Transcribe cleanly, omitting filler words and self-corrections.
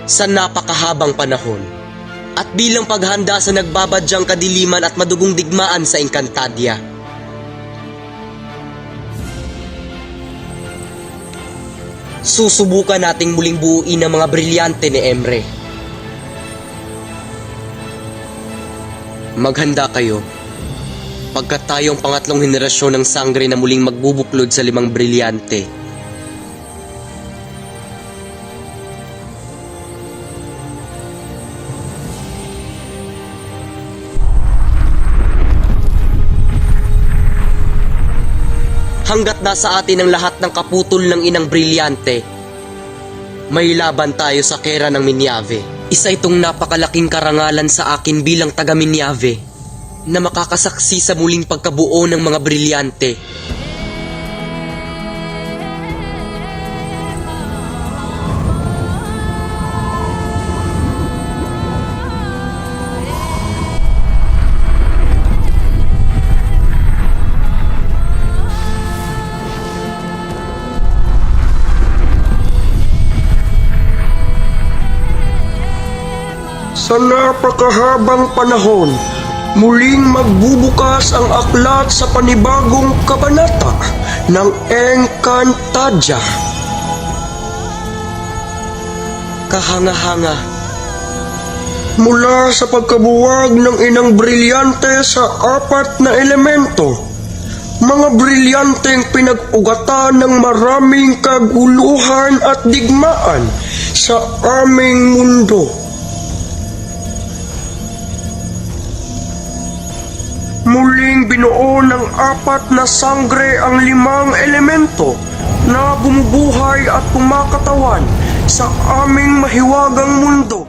sa napakahabang panahon at bilang paghanda sa nagbabadyang kadiliman at madugong digmaan sa Encantadia. Susubukan nating muling buuin ang mga brilyante ni Emre. Maghanda kayo, pagkat tayong pangatlong henerasyon ng sangre na muling magbubuklod sa 5 brilyante. Hanggat nasa atin ang lahat ng kaputol ng inang brilyante, may laban tayo sa kera ng Minyave. Isa itong napakalaking karangalan sa akin bilang taga Minyave na makakasaksi sa muling pagkabuo ng mga brilyante. Sa napakahabang panahon, muling magbubukas ang aklat sa panibagong kabanata ng Encantadia. Kahanga-hanga, Mula sa pagkabuwag ng inang brilyante sa 4 na elemento, mga brilyanteng pinag-ugatan ng maraming kaguluhan at digmaan sa aming mundo. Muling binuo ng 4 na sangre ang 5 elemento na bumubuhay at kumakatawan sa aming mahiwagang mundo.